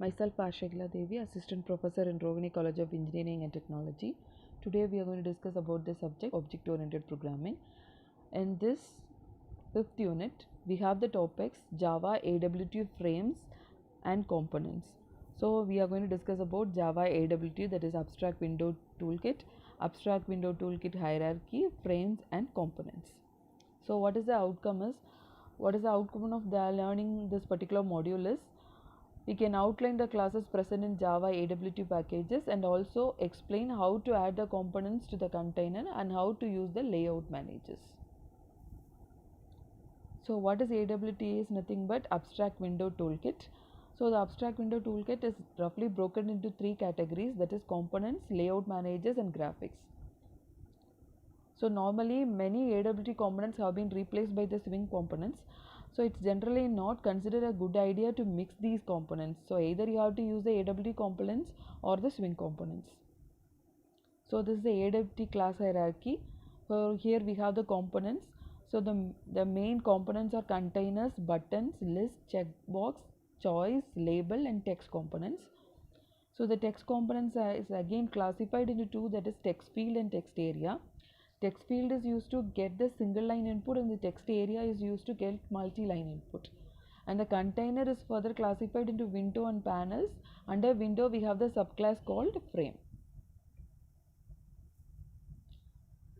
Myself Ashegla Devi, Assistant Professor in Rovani College of Engineering and Technology. Today we are going to discuss about the subject Object-Oriented Programming. In this 5th unit, we have the topics Java, AWT Frames and Components. So we are going to discuss about Java AWT, that is Abstract Window Toolkit, Abstract Window Toolkit Hierarchy, Frames and Components. So what is the outcome of the learning this particular module is, we can outline the classes present in Java AWT packages and also explain how to add the components to the container and how to use the layout managers. So what is AWT is nothing but Abstract Window Toolkit. So the Abstract Window Toolkit is roughly broken into 3 categories, that is components, layout managers and graphics. So normally many AWT components have been replaced by the swing components. So it's generally not considered a good idea to mix these components. So either you have to use the AWT components or the swing components. So this is the AWT class hierarchy. So here we have the components. So the main components are containers, buttons, list, checkbox, choice, label and text components. So the text components is again classified into 2, that is text field and text area. Text field is used to get the single line input and the text area is used to get multi-line input. And the container is further classified into window and panels. Under window we have the subclass called frame.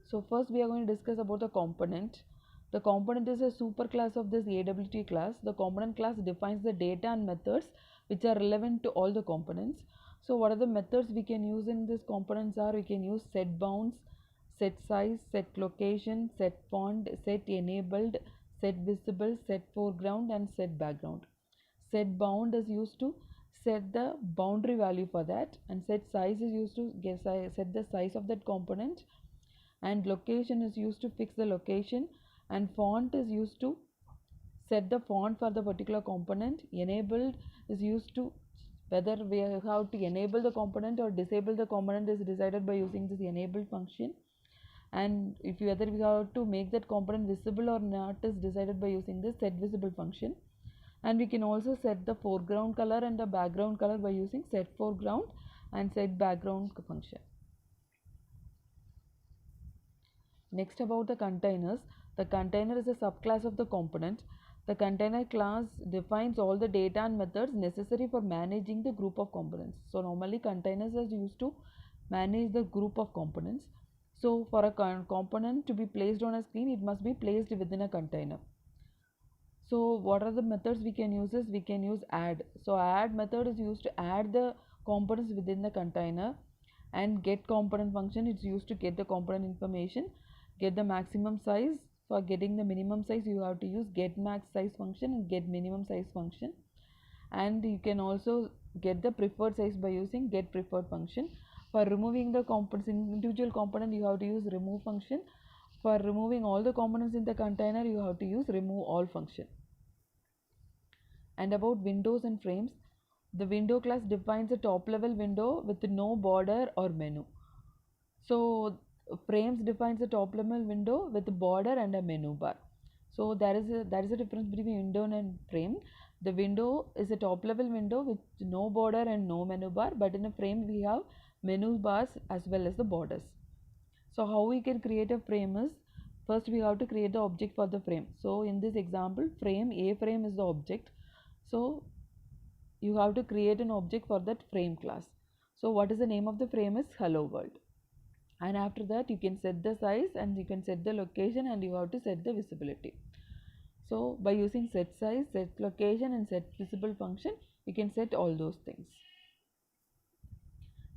So first we are going to discuss about the component. The component is a superclass of this AWT class. The component class defines the data and methods which are relevant to all the components. So what are the methods we can use in this components are, we can use set bounds, set size, set location, set font, set enabled, set visible, set foreground and set background. Set bound is used to set the boundary value for that, and set size is used to set the size of that component, and location is used to fix the location, and font is used to set the font for the particular component. Enabled is used to whether we have to enable the component or disable the component is decided by using this enable function. And if whether we have to make that component visible or not is decided by using this set visible function. And we can also set the foreground color and the background color by using set foreground and set background function. Next, about the containers. The container is a subclass of the component. The container class defines all the data and methods necessary for managing the group of components. So normally containers are used to manage the group of components. So for a component to be placed on a screen, it must be placed within a container. So what are the methods we can use is, we can use add. So add method is used to add the components within the container, and get component function is used to get the component information. Get the maximum size. For getting the minimum size you have to use get max size function and get minimum size function. And you can also get the preferred size by using get preferred function. For removing the components, individual component, you have to use remove function. For removing all the components in the container, you have to use remove all function. And about windows and frames, the window class defines a top level window with no border or menu. So frames defines a top level window with a border and a menu bar. So there is a difference between window and frame. The window is a top level window with no border and no menu bar, but in a frame we have menu bars as well as the borders. So how we can create a frame is, first we have to create the object for the frame. So in this example, A frame is the object. So you have to create an object for that frame class. So what is the name of the frame is hello world. And after that you can set the size and you can set the location and you have to set the visibility. So by using set size, set location and set visible function, you can set all those things.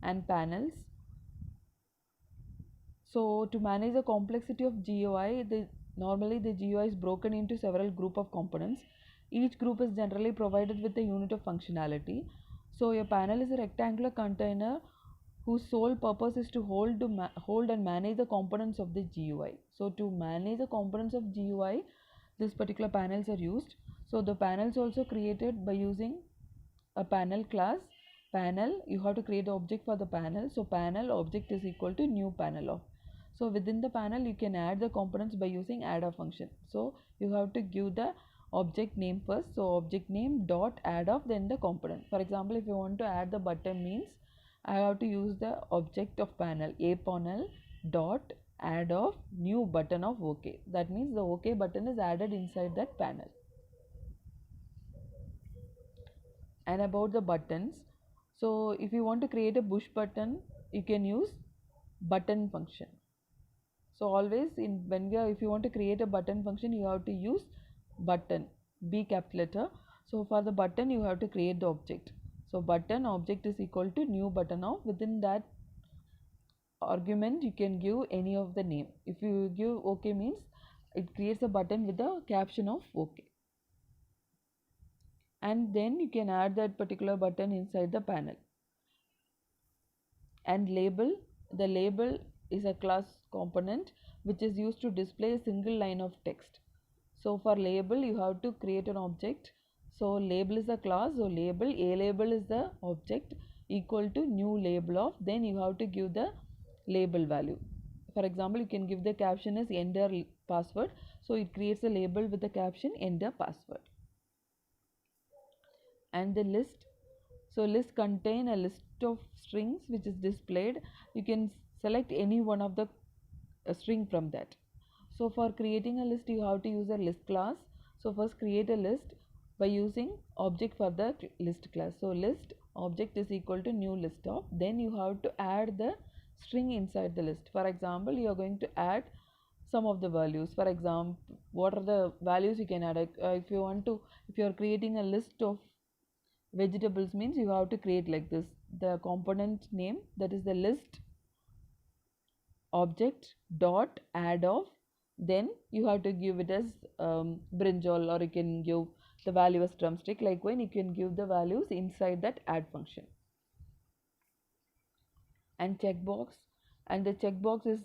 And panels. So to manage the complexity of GUI, normally the GUI is broken into several group of components. Each group is generally provided with a unit of functionality. So a panel is a rectangular container whose sole purpose is to hold and manage the components of the GUI. So to manage the components of GUI, this particular panels are used. So the panels also created by using a panel class. Panel, you have to create the object for the panel. So panel object is equal to new panel of. So within the panel you can add the components by using add a function. So you have to give the object name first. So object name dot add of then the component. For example, if you want to add the button means I have to use the object of panel a panel dot add of new button of OK. That means the OK button is added inside that panel. And about the buttons, so if you want to create a push button, you can use button function. So always if you want to create a button function, you have to use button, B capital letter. So for the button you have to create the object. So button object is equal to new button of, within that argument you can give any of the name. If you give OK means it creates a button with the caption of OK. And then you can add that particular button inside the panel. And label, the label is a class component which is used to display a single line of text. So for label you have to create an object. So label is a class, so label, a label is the object equal to new label of, then you have to give the label value. For example, you can give the caption as enter password, so it creates a label with the caption enter password. And the list, so list contain a list of strings which is displayed. You can select any one of the string from that. So for creating a list you have to use a list class. So first create a list by using object for the list class. So list object is equal to new list of, then you have to add the string inside the list. For example, you are going to add some of the values. For example, what are the values you can add? If you are creating a list of vegetables means you have to create like this, the component name, that is the list object dot add of, then you have to give it as brinjal, or you can give the value as drumstick. Like when you can give the values inside that add function. And checkbox, and the checkbox is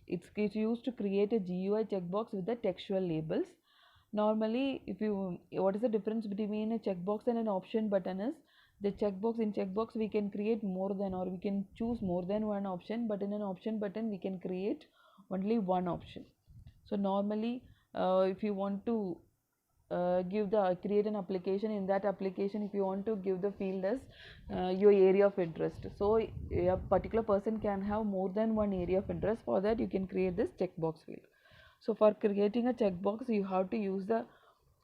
it's used to create a GUI checkbox with the textual labels. Normally, what is the difference between a checkbox and an option button is, the checkbox, in checkbox we can create more than, or we can choose more than one option, but in an option button we can create only one option. So normally if you want to create an application, in that application if you want to give the field as your area of interest, so a particular person can have more than one area of interest. For that you can create this checkbox field. So for creating a checkbox you have to use the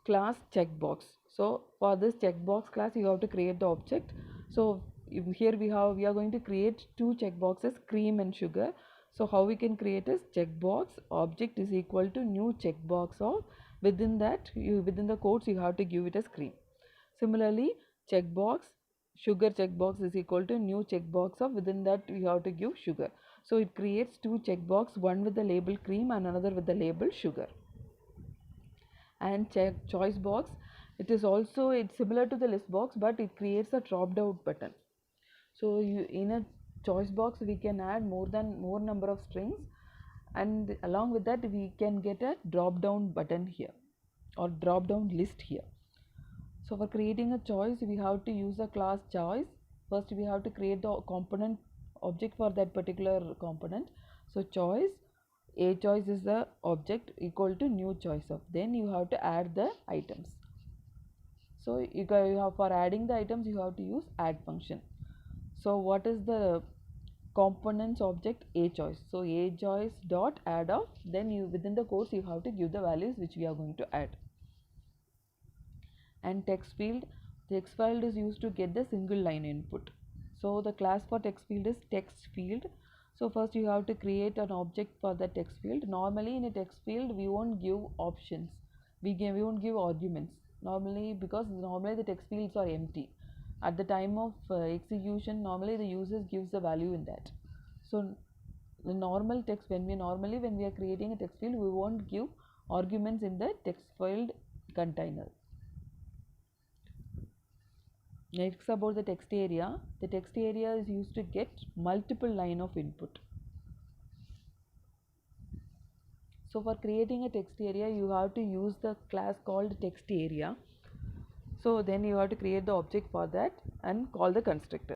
class checkbox. So for this checkbox class you have to create the object. So here we are going to create two checkboxes, cream and sugar. So how we can create is checkbox object is equal to new checkbox of, within that within the quotes you have to give it as cream. Similarly, checkbox sugar checkbox is equal to new checkbox of, within that you have to give sugar. So it creates two checkbox, one with the label cream and another with the label sugar. And choice box, it's similar to the list box, but it creates a drop down button. So in a choice box we can add more number of strings, and along with that we can get a drop down button here, or drop down list here. So for creating a choice we have to use a class choice. First we have to create the component object for that particular component. So choice, a choice is the object equal to new choice of, then you have to add the items. So you have, for adding the items you have to use add function. So what is the components object? A choice. So a choice dot add of, then within the quotes you have to give the values which we are going to add. And text field is used to get the single line input. So the class for text field is text field. So first you have to create an object for the text field. Normally in a text field we won't give options, we won't give arguments normally, because normally the text fields are empty. At the time of execution normally the user gives the value in that. So the normal text, when we are creating a text field, we won't give arguments in the text field container. Next, about the text area. The text area is used to get multiple line of input. So for creating a text area you have to use the class called text area. So then you have to create the object for that and call the constructor.